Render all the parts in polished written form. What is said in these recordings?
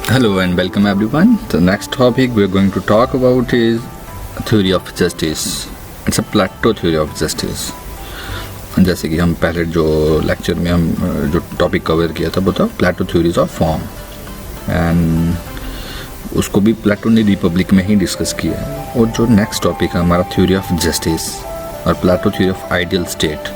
Hello and welcome everyone. The next topic we're going to talk about is theory of justice. It's a Plato theory of justice. जैसे कि हम पहले जो lecture में हम जो टॉपिक कवर किया था वो था प्लेटो थ्योरीज ऑफ फॉर्म, एंड उसको भी प्लेटो ने रिपब्लिक में ही डिस्कस किया है। और जो नेक्स्ट टॉपिक है हमारा थ्योरी ऑफ जस्टिस और प्लेटो थ्योरी ऑफ आइडियल स्टेट,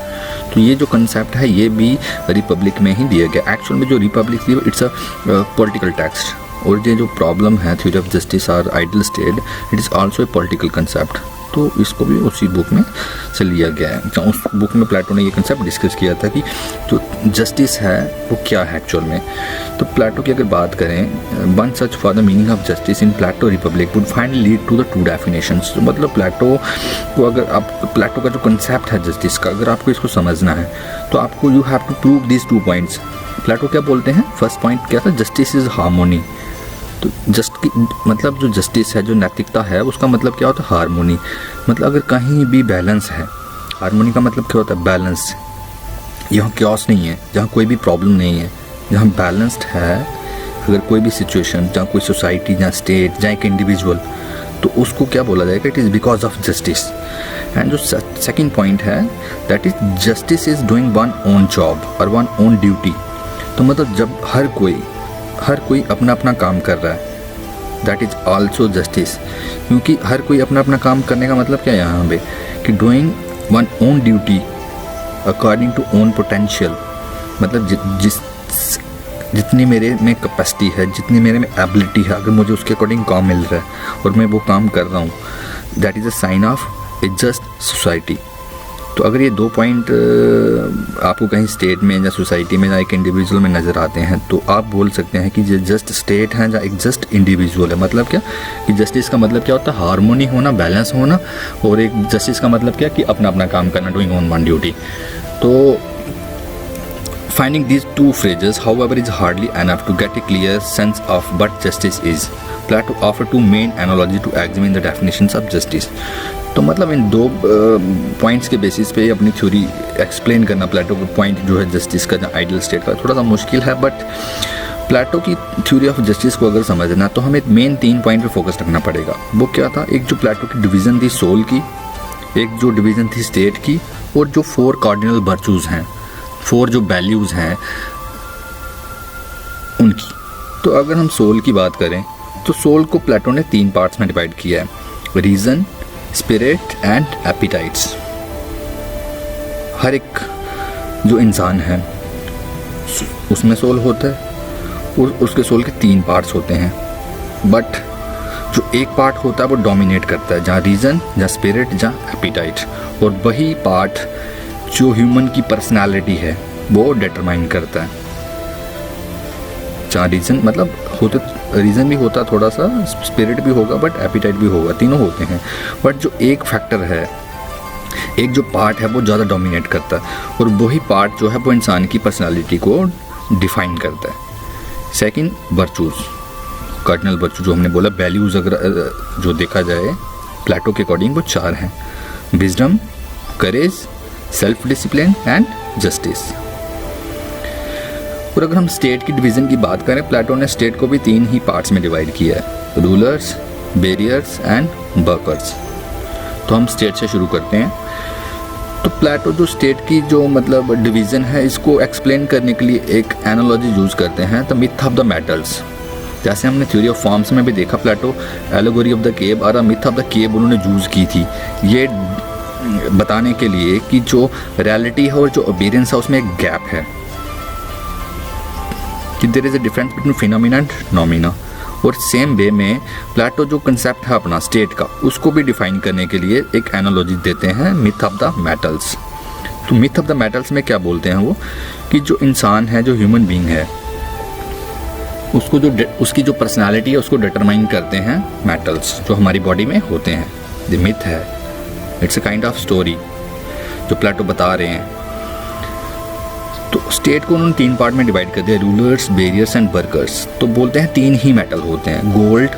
तो ये जो कंसेप्ट है ये भी रिपब्लिक में ही दिया गया। एक्चुअल में जो रिपब्लिक थी इट्स अ पॉलिटिकल टेक्स्ट, और ये जो प्रॉब्लम है थ्योरी ऑफ जस्टिस और ideal state, it is also a political concept. तो इसको भी उसी बुक में से लिया गया है। तो उस बुक में प्लेटो ने ये कंसेप्ट डिस्कस किया था कि जो जस्टिस है वो क्या है एक्चुअल में। तो प्लेटो की अगर बात करें, one search for the meaning of justice in Plato Republic would finally lead to the two definitions. तो मतलब प्लेटो को अगर आप प्लेटो का जो कंसेप्ट है जस्टिस का, अगर आपको इसको समझना है तो आपको you have to prove this 2 points. Plato क्या बोलते हैं, फर्स्ट पॉइंट क्या था, जस्टिस इज हार्मोनी। तो मतलब जो जस्टिस है, जो नैतिकता है, उसका मतलब क्या होता है, हार्मोनी। मतलब अगर कहीं भी बैलेंस है, हार्मोनी का मतलब क्या होता है, बैलेंस। यहाँ क्योस नहीं है, जहाँ कोई भी प्रॉब्लम नहीं है, जहाँ बैलेंस्ड है, अगर कोई भी सिचुएशन, जहाँ कोई सोसाइटी, जहाँ स्टेट, जहाँ एक इंडिविजुअल, तो उसको क्या बोला जाएगा, it is because of justice. And जो सेकेंड पॉइंट है that is justice is doing one own job और वन ओन ड्यूटी। तो मतलब जब हर कोई अपना अपना काम कर रहा है, दैट इज ऑल्सो जस्टिस। क्योंकि हर कोई अपना अपना काम करने का मतलब क्या है यहाँ पे, कि doing one own duty according to own potential. मतलब जितनी मेरे में कैपेसिटी है, जितनी मेरे में एबिलिटी है, अगर मुझे उसके अकॉर्डिंग काम मिल रहा है और मैं वो काम कर रहा हूँ, that is a sign of a just society. तो अगर ये 2 पॉइंट आपको कहीं स्टेट में या सोसाइटी में या एक इंडिविजुअल में नज़र आते हैं, तो आप बोल सकते हैं कि ये जस्ट स्टेट है या एक जस्ट इंडिविजुअल है। मतलब क्या कि जस्टिस का मतलब क्या होता है, हार्मोनी होना, बैलेंस होना, और एक जस्टिस का मतलब क्या कि अपना अपना काम करना, डूइंग ऑन वन ड्यूटी। तो finding these 2 phrases however is hardly enough to get a clear sense of what justice is. Plato offered 2 main analogy to examine the definitions of justice. तो मतलब इन 2 पॉइंट्स के basis पे अपनी theory explain करना प्लेटो का point जो है justice का, जो आइडियल स्टेट का, थोड़ा सा मुश्किल है। बट प्लेटो की थ्योरी ऑफ जस्टिस को अगर समझना तो हमें मेन 3 पॉइंट पे फोकस रखना पड़ेगा। वो क्या था, एक जो प्लेटो की डिवीज़न थी सोल की, एक जो डिवीज़न थी स्टेट की, और जो 4 कार्डिनल वर्चूज़ हैं, 4 जो वैल्यूज़ हैं उनकी। तो अगर हम सोल की बात करें तो सोल को प्लेटो ने 3 पार्ट्स में डिवाइड किया है, रीज़न, स्पिरिट एंड एपिटाइट्स। हर एक जो इंसान है उसमें सोल होता है, और उसके सोल के 3 पार्ट्स होते हैं। बट जो एक पार्ट होता है वो डोमिनेट करता है, जहाँ रीज़न, जहाँ स्पिरिट, जहाँ एपिटाइट, और वही पार्ट जो ह्यूमन की पर्सनालिटी है वो डिटरमाइन करता है। जहाँ रीज़न मतलब होते, रीज़न भी होता थोड़ा सा, स्पिरिट भी होगा, बट एपिटाइट भी होगा, तीनों होते हैं। बट जो एक फैक्टर है, एक जो पार्ट है वो ज़्यादा डोमिनेट करता है, और वही पार्ट जो है वो इंसान की पर्सनालिटी को डिफाइन करता है। सेकंड, वर्चूज़, कार्डिनल वर्चू जो हमने बोला, वैल्यूज़ अगर जो देखा जाए प्लेटो के अकॉर्डिंग वो 4 हैं, wisdom, courage, self discipline and justice. और अगर हम स्टेट की डिवीज़न की बात करें, प्लेटो ने स्टेट को भी 3 ही पार्ट्स में डिवाइड किया है, रूलर्स, बैरियर्स एंड वर्कर्स। तो हम स्टेट से शुरू करते हैं। तो प्लेटो जो स्टेट की जो मतलब डिवीज़न है, इसको एक्सप्लेन करने के लिए एक एनालॉजी यूज़ करते हैं, the myth of the metals. जैसे हमने थ्योरी ऑफ फॉर्म्स में भी देखा, प्लेटो एलोगोरी ऑफ द केव और मिथ ऑफ द केव उन्होंने यूज़ की थी, ये बताने के लिए कि जो रियलिटी है और जो अपीयरेंस है उसमें एक गैप है, कि there is a difference between phenomena and noumena. और सेम वे में प्लेटो जो कंसेप्ट है अपना स्टेट का, उसको भी डिफाइन करने के लिए एक एनालॉजी देते हैं, मिथ ऑफ द मेटल्स। तो मिथ ऑफ द मेटल्स में क्या बोलते हैं वो, कि जो इंसान है, जो ह्यूमन बीइंग है, उसको जो उसकी जो पर्सनालिटी है उसको डिटरमाइन करते हैं मेटल्स जो हमारी बॉडी में होते हैं। द मिथ है, it's a kind of story जो प्लेटो बता रहे हैं। तो स्टेट को उन्होंने 3 पार्ट में डिवाइड कर दिया, रूलर्स, बैरियर्स एंड वर्कर्स। तो बोलते हैं 3 ही मेटल होते हैं, गोल्ड,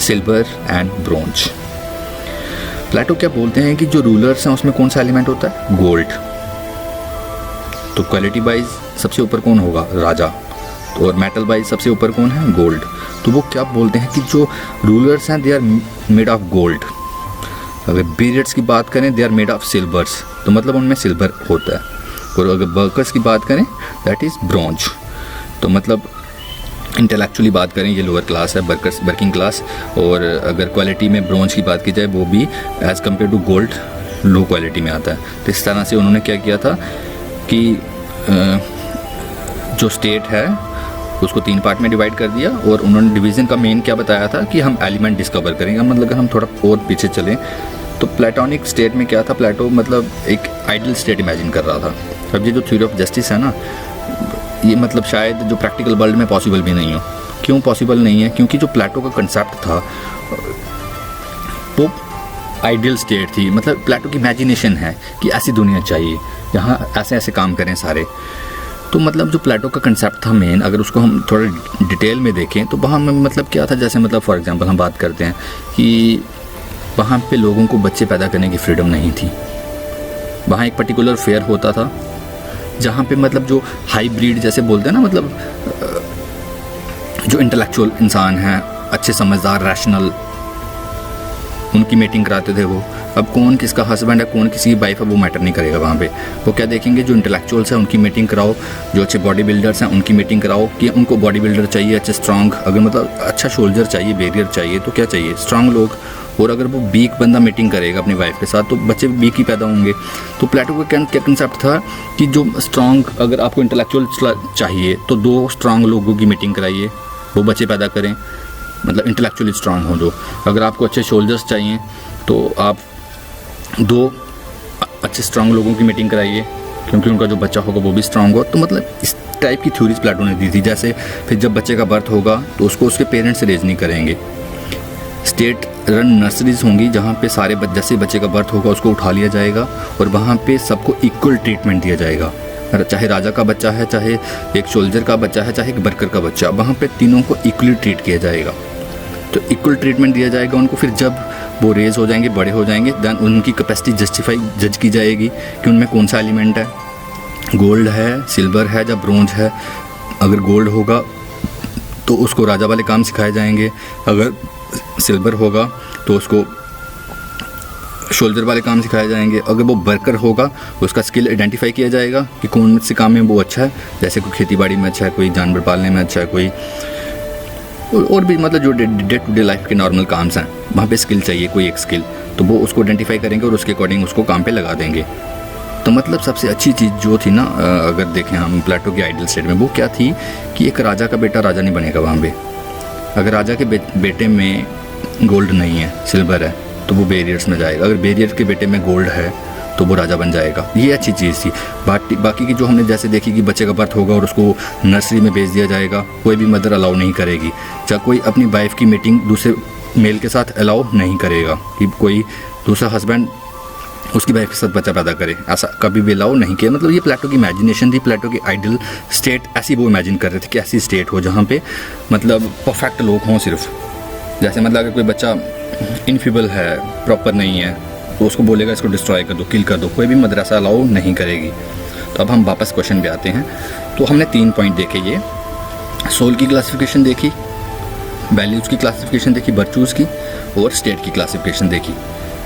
सिल्वर एंड ब्रोंज। प्लेटो क्या बोलते हैं कि जो रूलर्स हैं उसमें कौन सा एलिमेंट होता है, गोल्ड। तो क्वालिटी वाइज सबसे ऊपर कौन होगा, राजा। तो और मेटल वाइज सबसे ऊपर कौन है, गोल्ड। तो वो क्या बोलते हैं कि जो रूलर्स हैं they are made of gold. अगर पीरियड्स की बात करें they are made of silvers, तो मतलब उनमें सिल्वर होता है। और अगर वर्कर्स की बात करें दैट इज़ ब्रॉन्ज। तो मतलब इंटेलेक्चुअली बात करें ये लोअर क्लास है, वर्कर्स वर्किंग क्लास। और अगर क्वालिटी में ब्रॉन्ज की बात की जाए वो भी as compare to gold low quality में आता है। तो इस तरह से उन्होंने क्या किया था कि जो स्टेट है उसको 3 पार्ट में डिवाइड कर दिया। और उन्होंने डिवीज़न का मेन क्या बताया था कि हम एलिमेंट डिस्कवर करेंगे। मतलब अगर हम थोड़ा और पीछे चलें तो प्लेटोनिक स्टेट में क्या था, प्लेटो मतलब एक आइडियल स्टेट इमेजिन कर रहा था। अब ये जो थ्योरी ऑफ जस्टिस है ना, ये मतलब शायद जो प्रैक्टिकल वर्ल्ड में पॉसिबल भी नहीं हो। क्यों पॉसिबल नहीं है, क्योंकि जो प्लेटो का कंसेप्ट था वो आइडियल स्टेट थी। मतलब प्लेटो की इमेजिनेशन है कि ऐसी दुनिया चाहिए जहाँ ऐसे ऐसे काम करें सारे। तो मतलब जो प्लेटो का कंसेप्ट था मेन, अगर उसको हम थोड़ा डिटेल में देखें तो वहाँ में मतलब क्या था, जैसे मतलब फॉर एग्जांपल हम बात करते हैं कि वहाँ पे लोगों को बच्चे पैदा करने की फ्रीडम नहीं थी। वहाँ एक पर्टिकुलर फेयर होता था जहाँ पे मतलब जो हाई ब्रीड जैसे बोलते हैं ना, मतलब जो इंटेलेक्चुअल इंसान हैं, अच्छे समझदार रैशनल, उनकी मीटिंग कराते थे वो। अब कौन किसका हस्बैंड है, कौन किसी की वाइफ है, वो मैटर नहीं करेगा वहाँ पे। वो क्या देखेंगे, जो इंटेलेक्चुअल्स हैं उनकी मीटिंग कराओ, जो अच्छे बॉडी बिल्डर्स हैं उनकी मीटिंग कराओ कि उनको बॉडी बिल्डर चाहिए अच्छे स्ट्रांग, अगर मतलब अच्छा शोल्डर चाहिए, बैरियर चाहिए, तो क्या चाहिए, स्ट्रांग लोग। और अगर वो वीक बंदा मीटिंग करेगा अपनी वाइफ के साथ तो बच्चे वीक ही पैदा होंगे। तो प्लेटो का क्या कंसेप्ट था कि जो स्ट्रांग, अगर आपको इंटेलेक्चुअल चाहिए तो 2 स्ट्रांग लोगों की मीटिंग कराइए, वो बच्चे पैदा करें, मतलब इंटेलेक्चुअली स्ट्रांग हो जो। अगर आपको अच्छे शोल्डर्स चाहिए तो आप 2 अच्छे स्ट्रांग लोगों की मीटिंग कराइए, क्योंकि उनका जो बच्चा होगा वो भी स्ट्रांग हो। तो मतलब इस टाइप की थ्योरीज प्लेटो ने दी थी। जैसे फिर जब बच्चे का बर्थ होगा तो उसको उसके पेरेंट्स रेज नहीं करेंगे। स्टेट रन नर्सरीज होंगी जहाँ पे सारे जैसे बच्चे का बर्थ होगा उसको उठा लिया जाएगा और वहाँ पे सबको इक्वल ट्रीटमेंट दिया जाएगा। चाहे राजा का बच्चा है, चाहे एक सोल्जर का बच्चा है, चाहे एक वर्कर का बच्चा, वहाँ पे तीनों को इक्वली ट्रीट किया जाएगा। तो इक्वल ट्रीटमेंट दिया जाएगा उनको। फिर जब वो रेज हो जाएंगे, बड़े हो जाएंगे, देन उनकी कैपेसिटी जज की जाएगी कि उनमें कौन सा एलिमेंट है, गोल्ड है, सिल्वर है या ब्रोंज है। अगर गोल्ड होगा तो उसको राजा वाले काम सिखाए जाएंगे, अगर सिल्वर होगा तो उसको शोल्डर वाले काम सिखाए जाएंगे। अगर वो वर्कर होगा उसका स्किल आइडेंटिफाई किया जाएगा कि कौन से काम में वो अच्छा है, जैसे कोई खेती बाड़ी में अच्छा है, कोई जानवर पालने में अच्छा है, कोई और भी मतलब जो डे टू डे लाइफ के नॉर्मल काम्स हैं वहाँ पे स्किल चाहिए, कोई एक स्किल, तो वो उसको आइडेंटिफाई करेंगे और उसके अकॉर्डिंग उसको काम पे लगा देंगे। तो मतलब सबसे अच्छी चीज़ जो थी ना, अगर देखें हम प्लेटो की आइडियल स्टेट में, वो क्या थी कि एक राजा का बेटा राजा नहीं बनेगा वहाँ पे। अगर राजा के बेटे में गोल्ड नहीं है, सिल्वर है, तो वो बैरियर्स में जाएगा। अगर बैरियर के बेटे में गोल्ड है तो वो राजा बन जाएगा। ये अच्छी चीज़ थी। बाकी की जो हमने जैसे देखी कि बच्चे का बर्थ होगा और उसको नर्सरी में भेज दिया जाएगा, कोई भी मदर अलाउ नहीं करेगी, चाहे कोई अपनी वाइफ की मीटिंग दूसरे मेल के साथ अलाउ नहीं करेगा कि कोई दूसरा हस्बैंड उसकी वाइफ के साथ बच्चा पैदा करे, ऐसा कभी भी अलाउ नहीं किया। मतलब ये प्लेटो की इमेजिनेशन थी, प्लेटो की आइडियल स्टेट ऐसी वो इमेजिन कर रहे थे कि ऐसी स्टेट हो जहाँ पे मतलब परफेक्ट लोग हों सिर्फ। जैसे मतलब अगर कोई बच्चा इनफिबल है, प्रॉपर नहीं है, तो उसको बोलेगा इसको डिस्ट्रॉय कर दो, किल कर दो, कोई भी मदरसा अलाउ नहीं करेगी। तो अब हम वापस क्वेश्चन पे आते हैं। तो हमने 3 पॉइंट देखे, ये सोल की क्लासिफिकेशन देखी, वैल्यूज़ की क्लासिफिकेशन देखी, वर्चूज़ की, और स्टेट की क्लासिफिकेशन देखी।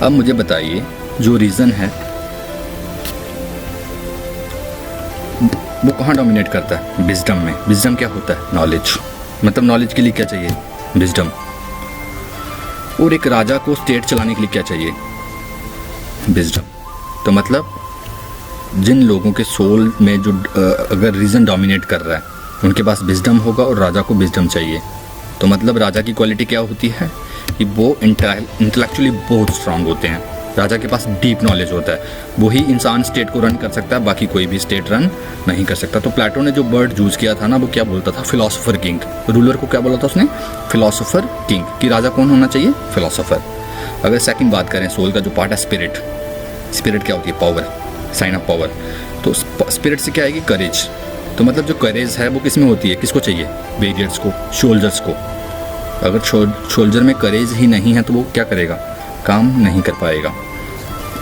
अब मुझे बताइए जो रीज़न है वो कहाँ डोमिनेट करता है? विजडम में। विजडम क्या होता है? नॉलेज। मतलब नॉलेज के लिए क्या चाहिए? विजडम। और एक राजा को स्टेट चलाने के लिए क्या चाहिए? विजडम। तो मतलब जिन लोगों के सोल में जो अगर रीज़न डोमिनेट कर रहा है उनके पास विजडम होगा और राजा को विजडम चाहिए। तो मतलब राजा की क्वालिटी क्या होती है कि वो इंटेलेक्चुअली बहुत स्ट्रांग होते हैं, राजा के पास डीप नॉलेज होता है, वही इंसान स्टेट को रन कर सकता है, बाकी कोई भी स्टेट रन नहीं कर सकता। तो प्लेटो ने जो वर्ड यूज़ किया था ना, वो क्या बोलता था? Philosopher king. रूलर को क्या बोला था उसने? Philosopher king. कि राजा कौन होना चाहिए? फिलोसोफर। अगर सेकंड बात करें सोल का जो पार्ट है स्पिरिट, स्पिरिट क्या होती है? Power, sign of power. तो स्पिरिट से क्या आएगी? करेज। तो मतलब जो करेज है वो किस में होती है? किसको चाहिए? वेरियर्स को, शोल्जर्स को। अगर शोल्जर में करेज ही नहीं है तो वो क्या करेगा? काम नहीं कर पाएगा।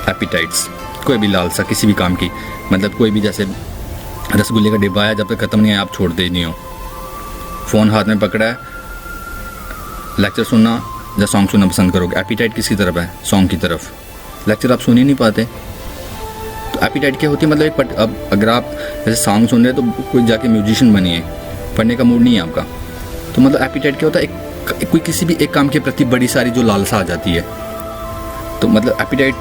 एपिटाइट्स, कोई भी लालसा किसी भी काम की, मतलब कोई भी जैसे रसगुल्ले का डिब्बा है, जब तक ख़त्म नहीं है आप छोड़ते ही नहीं हो, फ़ोन हाथ में पकड़ा है, लेक्चर सुनना या सॉन्ग सुनना पसंद करोगे? एपिटाइट किसकी तरफ है? सॉन्ग की तरफ। लेक्चर आप सुन ही नहीं पाते। तो एपिटाइट क्या होती है? मतलब एक अब अगर आप जैसे सॉन्ग सुन रहे हैं तो कोई जाके म्यूजिशियन बनिए, पढ़ने का मूड नहीं है आपका, तो मतलब एपिटाइट क्या होता है? कोई किसी भी एक काम के प्रति बड़ी सारी जो लालसा आ जाती है। तो मतलब एपिटाइट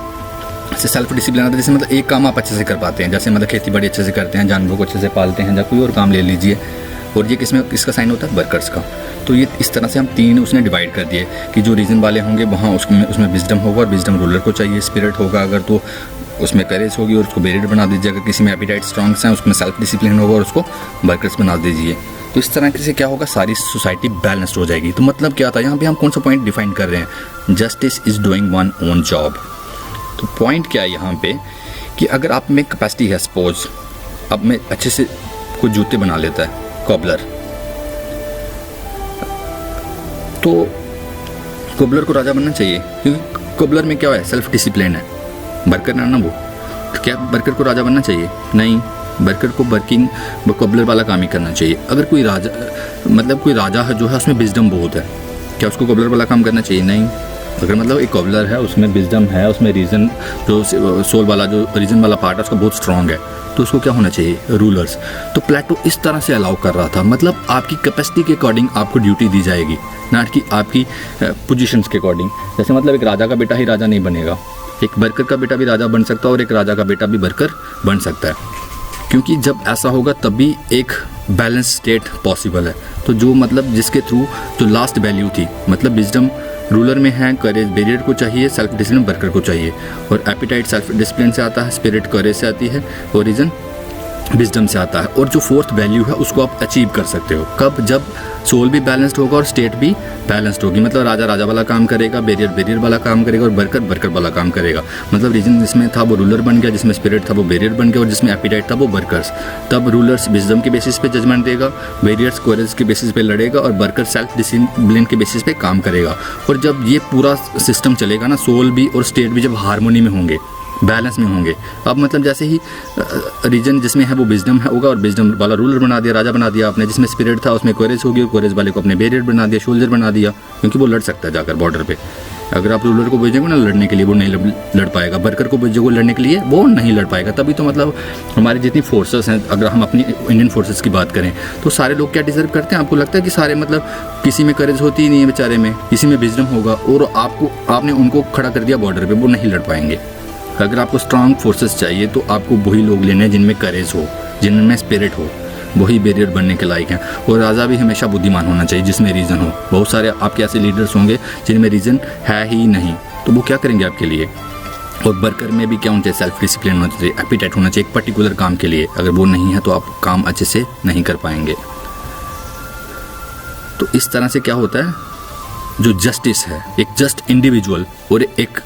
से सेल्फ डिसिप्लिन आता है। जैसे मतलब एक काम आप अच्छे से कर पाते हैं, जैसे मतलब खेती बाड़ी अच्छे से करते हैं, जानवरों को अच्छे से पालते हैं, या कोई और काम ले लीजिए, और ये किसका साइन होता है? वर्कर्स का। तो ये इस तरह से हम तीन उसने डिवाइड कर दिए कि जो रीजन वाले होंगे वहाँ उसमें विजडम होगा, और विजडम रूलर को चाहिए। स्पिरिट होगा अगर तो उसमें करेज होगी और उसको बैरियर बना दीजिए। अगर किसी में एपिटाइट स्ट्रॉन्ग्स हैं उसमें सेल्फ डिसिप्लिन होगा और उसको वर्कर्स बना दीजिए। तो इस तरह से क्या होगा? सारी सोसाइटी बैलेंस्ड हो जाएगी। तो मतलब क्या था यहाँ पे हम कौन सा पॉइंट डिफाइन कर रहे हैं? Justice is doing one own job. तो पॉइंट क्या है यहाँ पे कि अगर आप में कैपेसिटी है, सपोज अब मैं अच्छे से कोई जूते बना लेता है, कॉबलर, तो कॉबलर को राजा बनना चाहिए, क्योंकि कॉबलर में क्या है? सेल्फ डिसिप्लिन है। वर्कर ना वो, तो क्या वर्कर को राजा बनना चाहिए? नहीं, वर्कर को वर्किंग कॉबलर वाला काम ही करना चाहिए। अगर कोई राजा मतलब कोई राजा है जो है उसमें विजडम बहुत है, क्या उसको कॉबलर वाला काम करना चाहिए? नहीं। अगर मतलब एक कॉबलर है उसमें विजडम है, उसमें रीजन जो सोल वाला जो रीजन वाला पार्ट है उसका बहुत स्ट्रांग है, तो उसको क्या होना चाहिए? रूलर्स। तो प्लेटो इस तरह से अलाउ कर रहा था, मतलब आपकी कैपेसिटी के अकॉर्डिंग आपको ड्यूटी दी जाएगी, ना कि आपकी पोजीशंस के अकॉर्डिंग। जैसे मतलब एक राजा का बेटा ही राजा नहीं बनेगा, एक वर्कर का बेटा भी राजा बन सकता है और एक राजा का बेटा भी वर्कर बन सकता है, क्योंकि जब ऐसा होगा तभी एक बैलेंस स्टेट पॉसिबल है। तो जो मतलब जिसके थ्रू जो लास्ट वैल्यू थी, मतलब विजडम रूलर में है, करेज बैरियर को चाहिए, सेल्फ डिसिप्लिन वर्कर को चाहिए, और एपिटाइट सेल्फ डिसिप्लिन से आता है, स्पिरिट करेज से आती है, और रीजन विजडम से आता है। और जो फोर्थ वैल्यू है उसको आप अचीव कर सकते हो कब? जब सोल भी बैलेंस्ड होगा और स्टेट भी बैलेंस्ड होगी। मतलब राजा राजा वाला काम करेगा, बैरियर बैरियर वाला काम करेगा, और वर्कर वर्कर वाला काम करेगा। मतलब रीजन जिसमें था वो रूलर बन गया, जिसमें स्पिरिट था वो बैरियर बन गया, और जिसमें एपिटाइट था वो वर्कर्स। तब रूलर्स विजडम के बेसिस पे जजमेंट देगा, बैरियर्स कोरेज के बेसिस पे लड़ेगा, और वर्कर सेल्फ डिसिप्लिन के बेसिस पे काम करेगा। और जब ये पूरा सिस्टम चलेगा ना, सोल भी और स्टेट भी जब हार्मोनी में होंगे, बैलेंस में होंगे। अब मतलब जैसे ही रीजन जिसमें है वो विजडम है होगा, और विजडम वाला रूलर बना दिया, राजा बना दिया आपने। जिसमें स्पिरिट था उसमें कोरेज होगी, और कोरेज वाले को अपने बैरियर बना दिया, शोल्डर बना दिया, क्योंकि वो लड़ सकता है जाकर बॉर्डर पे। अगर आप रूलर को भेजोगे ना लड़ने के लिए, वो नहीं लड़ पाएगा। वर्कर को भेजोगे लड़ने के लिए, वो नहीं लड़ पाएगा। तभी तो मतलब हमारी जितनी फोर्सेस हैं, अगर हम अपनी इंडियन फोर्सेस की बात करें, तो सारे लोग क्या डिजर्व करते हैं? आपको लगता है कि सारे मतलब किसी में करेज होती ही नहीं है बेचारे में, किसी में विजडम होगा, और आपने उनको खड़ा कर दिया बॉर्डर पर, वो नहीं लड़ पाएंगे। अगर आपको स्ट्रांग फोर्सेस चाहिए तो आपको वही लोग लेने हैं जिनमें करेज हो, जिनमें स्पिरिट हो, वही बैरियर बनने के लायक हैं। और राजा भी हमेशा बुद्धिमान होना चाहिए जिसमें रीज़न हो। बहुत सारे आपके ऐसे लीडर्स होंगे जिनमें रीज़न है ही नहीं, तो वो क्या करेंगे आपके लिए? और वर्कर में भी क्या होना चाहिए? सेल्फ डिसिप्लिन होना चाहिए, एपिटाइट होना चाहिए एक पर्टिकुलर काम के लिए। अगर वो नहीं है तो आप काम अच्छे से नहीं कर पाएंगे। तो इस तरह से क्या होता है, जो जस्टिस है, एक जस्ट इंडिविजुअल और एक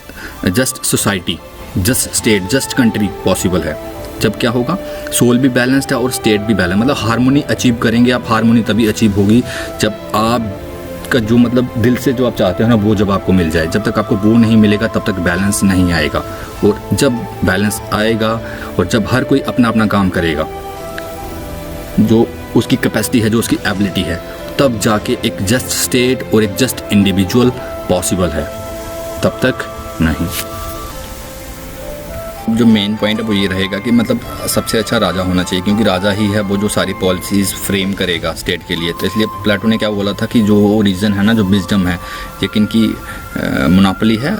just society, just state, just country possible है जब क्या होगा? सोल भी बैलेंस्ड है और स्टेट भी बैलेंस, मतलब हार्मोनी अचीव करेंगे आप। हार्मोनी तभी अचीव होगी जब आपका जो मतलब दिल से जो आप चाहते हो ना, वो जब आपको मिल जाए। जब तक आपको वो नहीं मिलेगा तब तक बैलेंस नहीं आएगा। और जब बैलेंस आएगा और जब हर कोई अपना अपना काम करेगा, जो उसकी कैपेसिटी है, जो उसकी एबिलिटी है, तब जाके एक जस्ट स्टेट और एक जस्ट इंडिविजुअल पॉसिबल है, तब तक नहीं। जो मेन पॉइंट है वो ये रहेगा कि मतलब सबसे अच्छा राजा होना चाहिए, क्योंकि राजा ही है वो जो सारी पॉलिसीज़ फ्रेम करेगा स्टेट के लिए। तो इसलिए प्लेटो ने क्या बोला था कि जो रीज़न है ना, जो विजडम है, लेकिन की मोनोपोली है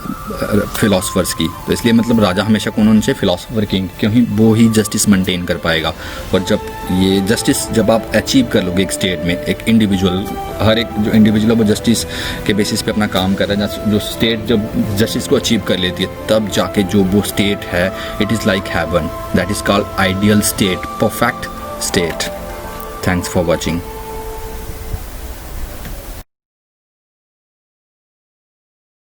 फिलोसफर्स की। तो इसलिए मतलब राजा हमेशा कौन होना चाहिए? फिलोसफर किंग, क्योंकि वो ही जस्टिस मेंटेन कर पाएगा। और जब ये जस्टिस जब आप अचीव कर लोगे एक स्टेट में, एक इंडिविजुअल, हर एक जो इंडिविजुअल है वो जस्टिस के बेसिस पे अपना काम कर रहा है, जो स्टेट जब जस्टिस को अचीव कर लेती है, तब जाके जो वो स्टेट है, it is like heaven, that is called ideal state, perfect state. Thanks for watching.